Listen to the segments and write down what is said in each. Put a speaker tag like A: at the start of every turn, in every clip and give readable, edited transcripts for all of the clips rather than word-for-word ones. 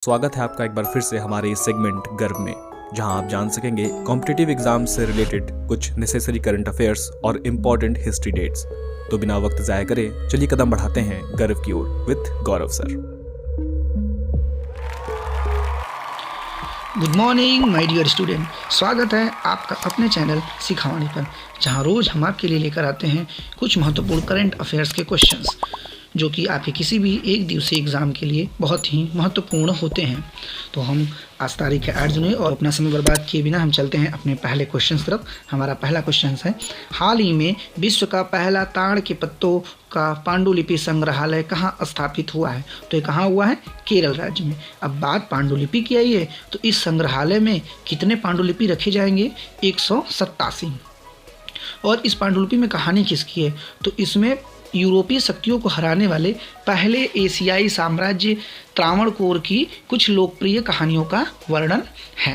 A: स्वागत है आपका एक बार फिर से हमारे इस सेगमेंट गर्व में, जहां आप जान सकेंगे कॉम्पिटिटिव एग्जाम से रिलेटेड कुछ नेसेसरी करंट अफेयर्स और इम्पोर्टेंट हिस्ट्री डेट्स। तो बिना वक्त ज़ाया करे चलिए कदम बढ़ाते हैं गर्व की ओर with Gaurav sir.
B: Good morning my dear student, स्वागत है आपका अपने चैनल सिखावाणी पर, जहां रोज़ हम आपके लिए लेकर आते हैं कुछ महत्वपूर्ण करंट अफेयर्स के क्वेश्चंस जो कि आपके किसी भी एक दिवसीय एग्ज़ाम के लिए बहुत ही महत्वपूर्ण होते हैं। तो हम आज तारीख है 8 जनवरी और अपना समय बर्बाद किए बिना हम चलते हैं अपने पहले क्वेश्चन तरफ। हमारा पहला क्वेश्चन है, हाल ही में विश्व का पहला ताड़ के पत्तों का पांडुलिपि संग्रहालय कहाँ स्थापित हुआ है? तो ये कहाँ हुआ है? केरल राज्य में। अब बात पांडुलिपि की आई है, तो इस संग्रहालय में कितने पांडुलिपि रखे जाएंगे? 187। और इस पांडुलिपि में कहानी किसकी है? तो इसमें यूरोपीय शक्तियों को हराने वाले पहले एशियाई साम्राज्य त्रावणकोर की कुछ लोकप्रिय कहानियों का वर्णन है।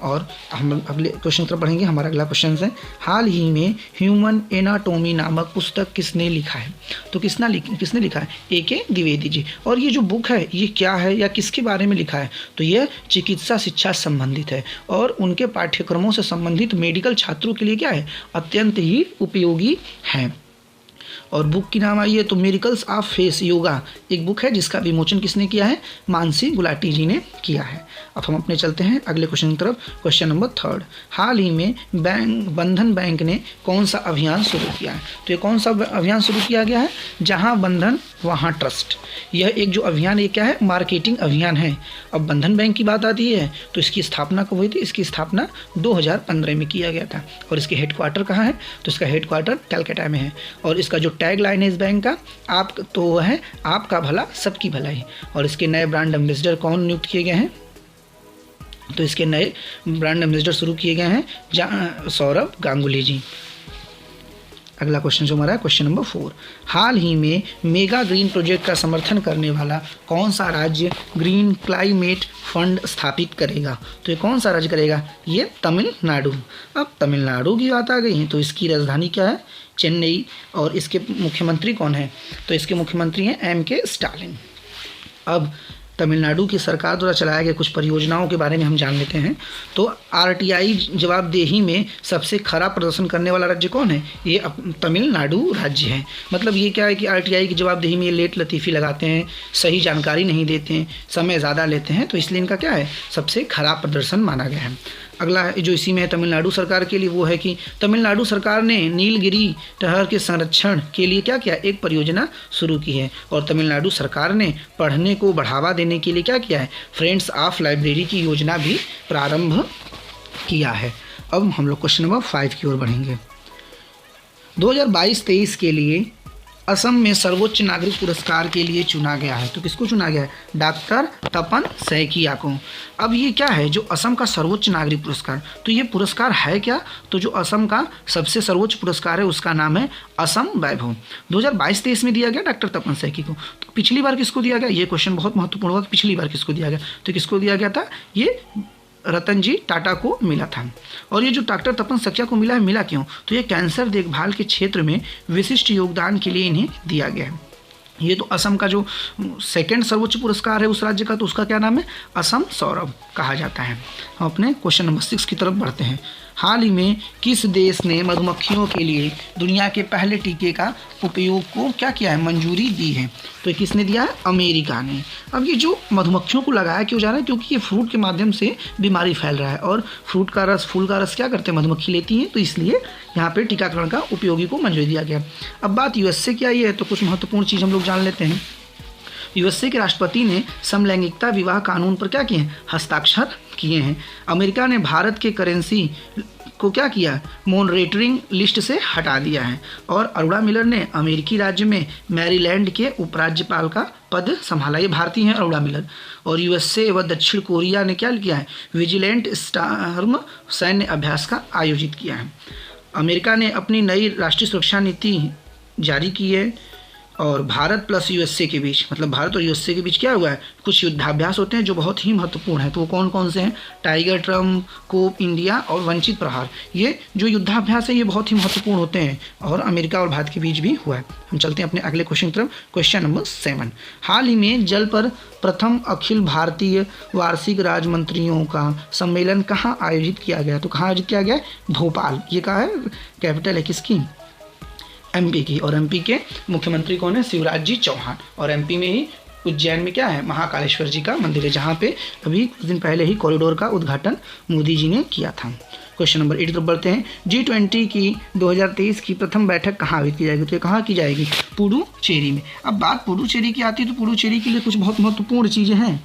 B: और हम अगले क्वेश्चन तरफ बढ़ेंगे। हमारा अगला क्वेश्चन है, हाल ही में ह्यूमन एनाटॉमी नामक पुस्तक किसने लिखा है? तो किसने लिखा है? A.K. द्विवेदी जी। और ये जो बुक है ये क्या है या किसके बारे में लिखा है? तो यह चिकित्सा शिक्षा से संबंधित है और उनके पाठ्यक्रमों से संबंधित मेडिकल छात्रों के लिए क्या है? अत्यंत ही उपयोगी है। और बुक की नाम आई है तो मिरेकल्स ऑफ फेस योगा, एक बुक है जिसका विमोचन किसने किया है? मानसी गुलाटी जी ने किया है। अब हम अपने चलते हैं अगले क्वेश्चन की तरफ। क्वेश्चन नंबर 3, हाल ही में बंधन बैंक ने कौन सा अभियान शुरू किया है? तो ये कौन सा अभियान शुरू किया गया है? जहां बंधन वहां ट्रस्ट। यह एक जो अभियान, ये क्या है? मार्केटिंग अभियान है। अब बंधन बैंक की बात आती है तो इसकी स्थापना कब हुई थी? इसकी स्थापना 2015 में किया गया था। और इसके हेडक्वार्टर कहाँ है? तो इसका हेडक्वार्टर कलकत्ता में है। और इसका जो टैग लाइन है इस बैंक का, आप तो वो है आपका भला सबकी भलाई। और इसके नए ब्रांड एम्बेसडर कौन नियुक्त किए गए हैं? तो इसके नए ब्रांड एम्बेसडर शुरू किए गए हैं सौरभ गांगुली जी। अगला क्वेश्चन जो हमारा है क्वेश्चन नंबर 4, हाल ही में मेगा ग्रीन प्रोजेक्ट का समर्थन करने वाला कौन सा राज्य ग्रीन क्लाइमेट फंड स्थापित करेगा? तो ये कौन सा राज्य करेगा? ये तमिलनाडु। अब तमिलनाडु की बात आ गई है तो इसकी राजधानी क्या है? चेन्नई। और इसके मुख्यमंत्री कौन है? तो इसके मुख्यमंत्री हैं M.K. स्टालिन। अब तमिलनाडु की सरकार द्वारा चलाए गए कुछ परियोजनाओं के बारे में हम जान लेते हैं। तो RTI जवाबदेही में सबसे खराब प्रदर्शन करने वाला राज्य कौन है? ये तमिलनाडु राज्य है। मतलब ये क्या है कि RTI की जवाबदेही में ये लेट लतीफ़ी लगाते हैं, सही जानकारी नहीं देते हैं, समय ज़्यादा लेते हैं, तो इसलिए इनका क्या है? सबसे खराब प्रदर्शन माना गया है। अगला जो इसी में है तमिलनाडु सरकार के लिए, वो है कि तमिलनाडु सरकार ने नीलगिरी टहर के संरक्षण के लिए क्या किया? एक परियोजना शुरू की है। और तमिलनाडु सरकार ने पढ़ने को बढ़ावा देने के लिए क्या किया है? फ्रेंड्स ऑफ लाइब्रेरी की योजना भी प्रारंभ किया है। अब हम लोग क्वेश्चन नंबर 5 की ओर बढ़ेंगे। 2022-23 के लिए असम में सर्वोच्च नागरिक पुरस्कार के लिए चुना गया है। तो किसको चुना गया है? डॉक्टर तपन सैकिया को। अब ये क्या है जो असम का सर्वोच्च नागरिक पुरस्कार? तो ये पुरस्कार है क्या? तो जो असम का सबसे सर्वोच्च पुरस्कार है उसका नाम है असम वैभव। 2022-23 में दिया गया डॉक्टर तपन सैकी को। तो पिछली बार किसको दिया गया? ये क्वेश्चन बहुत महत्वपूर्ण होगा कि पिछली बार किसको दिया गया? तो किसको दिया गया था? ये रतन जी टाटा को मिला था। और ये जो डॉक्टर तपन सैकिया को मिला है, मिला क्यों? तो ये कैंसर देखभाल के क्षेत्र में विशिष्ट योगदान के लिए इन्हें दिया गया है। ये तो असम का जो सेकंड सर्वोच्च पुरस्कार है उस राज्य का, तो उसका क्या नाम है? असम सौरभ कहा जाता है। हम अपने क्वेश्चन नंबर 6 की तरफ बढ़ते हैं। हाल ही में किस देश ने मधुमक्खियों के लिए दुनिया के पहले टीके का उपयोग को क्या किया है? मंजूरी दी है। तो किसने दिया है? अमेरिका ने। अब ये जो मधुमक्खियों को लगाया क्यों जा रहा है? क्योंकि ये फ्रूट के माध्यम से बीमारी फैल रहा है और फ्रूट का रस, फूल का रस क्या करते हैं? मधुमक्खी लेती हैं, तो इसलिए यहाँ पे टीकाकरण का उपयोगी को मंजूरी दिया गया। अब बात USA की आई है तो कुछ महत्वपूर्ण चीज़ हम लोग जान लेते हैं। USA के राष्ट्रपति ने समलैंगिकता विवाह कानून पर क्या किए हैं? हस्ताक्षर किए हैं। अमेरिका ने भारत के करेंसी को क्या किया? मॉनिटरिंग लिस्ट से हटा दिया है। और अरोड़ा मिलर ने अमेरिकी राज्य में मैरीलैंड के उपराज्यपाल का पद संभाला। ये भारतीय हैं अरोड़ा मिलर। और USA व दक्षिण कोरिया ने क्या किया है? विजिलेंट स्टॉर्म सैन्य अभ्यास का आयोजित किया है। अमेरिका ने अपनी नई राष्ट्रीय सुरक्षा नीति जारी की है। और भारत प्लस यूएसए के बीच, मतलब भारत और यूएसए के बीच क्या हुआ है, कुछ युद्धाभ्यास होते हैं जो बहुत ही महत्वपूर्ण है। तो वो कौन कौन से हैं? टाइगर ट्रम्प, कोप इंडिया और वंचित प्रहार। ये जो युद्धाभ्यास है ये बहुत ही महत्वपूर्ण होते हैं और अमेरिका और भारत के बीच भी हुआ है। हम चलते हैं अपने अगले क्वेश्चन की तरफ। क्वेश्चन नंबर 7, हाल ही में जल पर प्रथम अखिल भारतीय वार्षिक राजमंत्रियों का सम्मेलन कहाँ आयोजित किया गया? तो कहाँ आयोजित किया गया? भोपाल। ये कहाँ है? कैपिटल है किसकी? एमपी की। और एमपी के मुख्यमंत्री कौन है? शिवराज जी चौहान। और एमपी में ही उज्जैन में क्या है? महाकालेश्वर जी का मंदिर है, जहाँ पे अभी कुछ दिन पहले ही कॉरिडोर का उद्घाटन मोदी जी ने किया था। क्वेश्चन नंबर 8 की तरफ बढ़ते हैं। G20 की 2023 की प्रथम बैठक कहाँ आयोजित की जाएगी? तो ये कहाँ की जाएगी? पुडुचेरी में। अब बात पुडुचेरी की आती है तो पुडुचेरी के लिए कुछ बहुत महत्वपूर्ण चीज़ें हैं।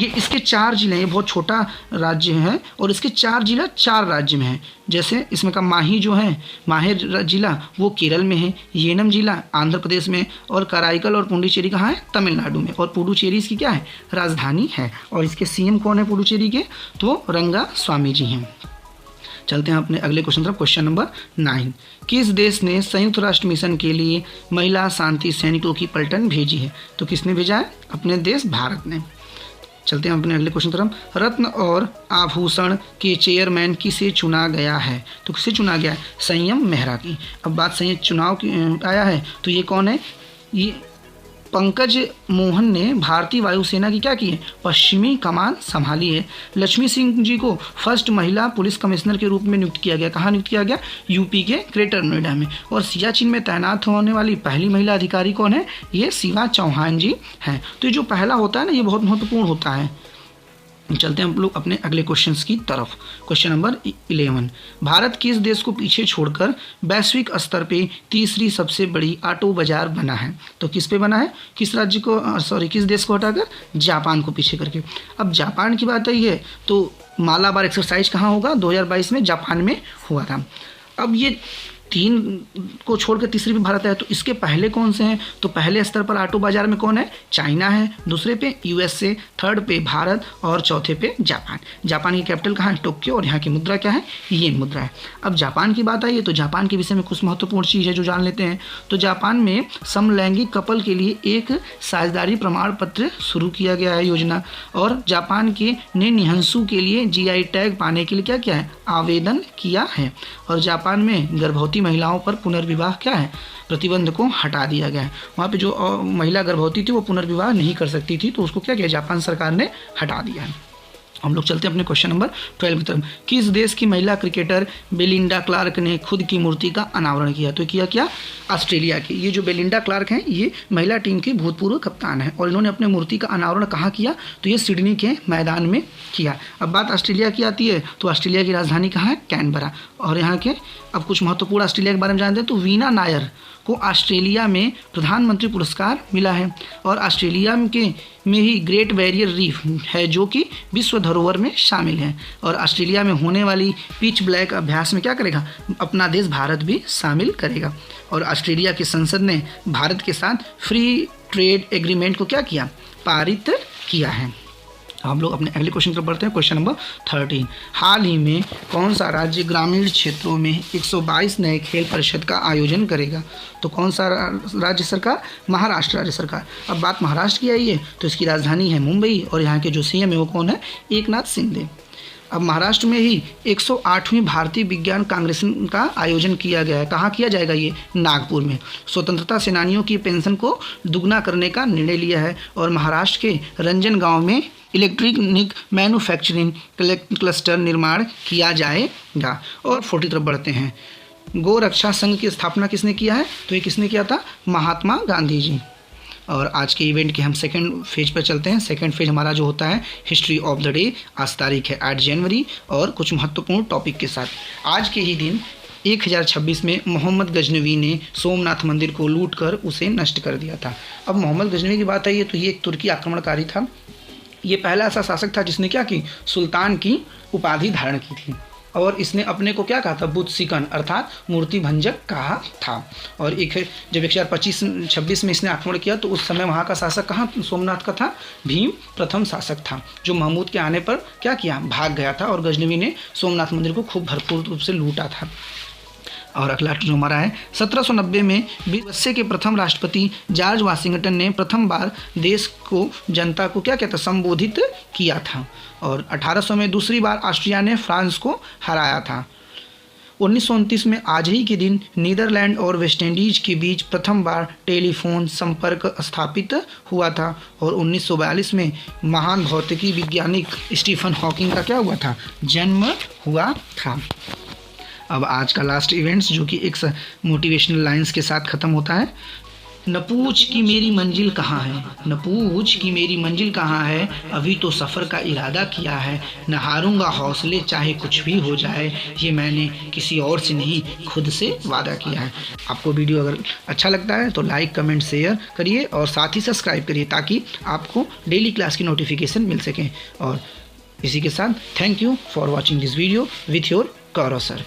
B: ये इसके 4 जिले, ये बहुत छोटा राज्य है और इसके 4 जिला 4 राज्य में है। जैसे इसमें का माही जो है, माहे जिला वो केरल में है, येनम जिला आंध्र प्रदेश में, और कराईकल और पुडुचेरी कहाँ है? तमिलनाडु में। और पुडुचेरी इसकी क्या है? राजधानी है। और इसके सीएम कौन है पुडुचेरी के? तो रंगा स्वामी जी हैं। चलते हैं अपने अगले क्वेश्चन तरफ। क्वेश्चन नंबर 9, किस देश ने संयुक्त राष्ट्र मिशन के लिए महिला शांति सैनिकों की पलटन भेजी है? तो किसने भेजा है? अपने देश भारत ने। चलते हैं अपने अगले क्वेश्चन तरफ। रत्न और आभूषण के चेयरमैन किसे चुना गया है? तो किसे चुना गया है? संयम मेहरा की। अब बात संयुक्त चुनाव की आया है तो ये कौन है? ये पंकज मोहन ने भारतीय वायुसेना की क्या की है? पश्चिमी कमान संभाली है। लक्ष्मी सिंह जी को फर्स्ट महिला पुलिस कमिश्नर के रूप में नियुक्त किया गया। कहाँ नियुक्त किया गया? यूपी के ग्रेटर नोएडा में। और सियाचिन में तैनात होने वाली पहली महिला अधिकारी कौन है? ये शिवा चौहान जी हैं। तो ये जो पहला होता है ना, ये बहुत महत्वपूर्ण होता है। चलते हैं हम लोग अपने अगले क्वेश्चंस की तरफ। क्वेश्चन नंबर 11, भारत किस देश को पीछे छोड़कर वैश्विक स्तर पे तीसरी सबसे बड़ी ऑटो बाजार बना है? तो किस पे बना है? किस राज्य को, किस देश को हटाकर? जापान को पीछे करके। अब जापान की बात आई है तो मालाबार एक्सरसाइज कहाँ होगा? 2022 में जापान में हुआ था। अब ये 3 को छोड़कर तीसरे पे भारत है, तो इसके पहले कौन से हैं? तो पहले स्तर पर ऑटो बाजार में कौन है? चाइना है, दूसरे पे यूएसए, थर्ड पे भारत और चौथे पे जापान। जापान की कैपिटल कहाँ है? टोक्यो। और यहाँ की मुद्रा क्या है? येन मुद्रा है। अब जापान की बात आई है तो जापान के विषय में कुछ महत्वपूर्ण चीज़ है जो जान लेते हैं। तो जापान में समलैंगिक कपल के लिए एक साझेदारी प्रमाण पत्र शुरू किया गया है योजना। और जापान के ने निहंसू के लिए GI टैग पाने के लिए क्या किया है? आवेदन किया है। और जापान में गर्भवती महिलाओं पर पुनर्विवाह क्या है? प्रतिबंध को हटा दिया गया है। वहाँ पे जो महिला गर्भवती थी वो पुनर्विवाह नहीं कर सकती थी, तो उसको क्या किया? जापान सरकार ने हटा दिया है। हम लोग चलते हैं अपने क्वेश्चन नंबर 12 की तरफ। किस देश की महिला क्रिकेटर बेलिंडा क्लार्क ने खुद की मूर्ति का अनावरण किया? तो किया क्या? ऑस्ट्रेलिया की। ये जो बेलिंडा क्लार्क हैं ये महिला टीम के भूतपूर्व कप्तान हैं और इन्होंने अपने मूर्ति का अनावरण कहाँ किया? तो ये सिडनी के मैदान में किया। अब बात ऑस्ट्रेलिया की आती है तो ऑस्ट्रेलिया की राजधानी कहाँ है? कैनबरा। और यहाँ के अब कुछ महत्वपूर्ण ऑस्ट्रेलिया के बारे में जानते हैं तो वीना नायर को ऑस्ट्रेलिया में प्रधानमंत्री पुरस्कार मिला है। और ऑस्ट्रेलिया में ही ग्रेट बैरियर रीफ है जो कि विश्व धरोहर में शामिल है। और ऑस्ट्रेलिया में होने वाली पिच ब्लैक अभ्यास में क्या करेगा? अपना देश भारत भी शामिल करेगा। और ऑस्ट्रेलिया की संसद ने भारत के साथ फ्री ट्रेड एग्रीमेंट को क्या किया? पारित किया है। हम लोग अपने अगले क्वेश्चन पर बढ़ते हैं। क्वेश्चन नंबर 13, हाल ही में कौन सा राज्य ग्रामीण क्षेत्रों में 122 नए खेल परिषद का आयोजन करेगा? तो कौन सा राज्य सरकार? महाराष्ट्र राज्य सरकार। अब बात महाराष्ट्र की आई है तो इसकी राजधानी है मुंबई और यहाँ के जो CM है वो कौन है? एकनाथ शिंदे। अब महाराष्ट्र में ही 108वीं भारतीय विज्ञान कांग्रेस का आयोजन किया गया है। कहाँ किया जाएगा? ये नागपुर में। स्वतंत्रता सेनानियों की पेंशन को दुगना करने का निर्णय लिया है। और महाराष्ट्र के रंजन गांव में इलेक्ट्रॉनिक मैन्युफैक्चरिंग क्लस्टर निर्माण किया जाएगा। और 40 तरफ बढ़ते हैं। गौ रक्षा संघ की स्थापना किसने किया है? तो ये किसने किया था? महात्मा गांधी जी। और आज के इवेंट के हम सेकंड फेज पर चलते हैं। सेकंड फेज हमारा जो होता है हिस्ट्री ऑफ द डे। आज तारीख है 8 जनवरी और कुछ महत्वपूर्ण टॉपिक के साथ। आज के ही दिन 1026 में मोहम्मद गजनवी ने सोमनाथ मंदिर को लूटकर उसे नष्ट कर दिया था। अब मोहम्मद गजनवी की बात आई है तो ये एक तुर्की आक्रमणकारी था। ये पहला ऐसा शासक था जिसने क्या की? सुल्तान की उपाधि धारण की थी। और इसने अपने को क्या कहा था? बुद्ध सिकन अर्थात मूर्ति भंजक कहा था। और जब 1026 में इसने आक्रमण किया तो उस समय वहाँ का शासक कहाँ? सोमनाथ का था भीम प्रथम शासक था, जो महमूद के आने पर क्या किया? भाग गया था। और गजनवी ने सोमनाथ मंदिर को खूब भरपूर रूप से लूटा था। और अगला जो हमारा है 1790 में यूएसए के प्रथम राष्ट्रपति जॉर्ज वाशिंगटन ने प्रथम बार देश को जनता को क्या कहता संबोधित किया था। और 1800 में दूसरी बार ऑस्ट्रिया ने फ्रांस को हराया था। 1929 में आज ही के दिन नीदरलैंड और वेस्टइंडीज के बीच प्रथम बार टेलीफोन संपर्क स्थापित हुआ था। और 1942 में महान भौतिकी वैज्ञानिक स्टीफन हॉकिंग का क्या हुआ था जन्म हुआ था। अब आज का लास्ट इवेंट्स जो कि एक मोटिवेशनल लाइंस के साथ ख़त्म होता है। न पूछ कि मेरी मंजिल कहाँ है, न पूछ कि मेरी मंजिल कहाँ है, अभी तो सफ़र का इरादा किया है, न हारूंगा हौसले चाहे कुछ भी हो जाए, ये मैंने किसी और से नहीं खुद से वादा किया है। आपको वीडियो अगर अच्छा लगता है तो लाइक कमेंट शेयर करिए और साथ ही सब्सक्राइब करिए ताकि आपको डेली क्लास की नोटिफिकेशन मिल सकें। और इसी के साथ thank you for watching this video with your Gaurav sir.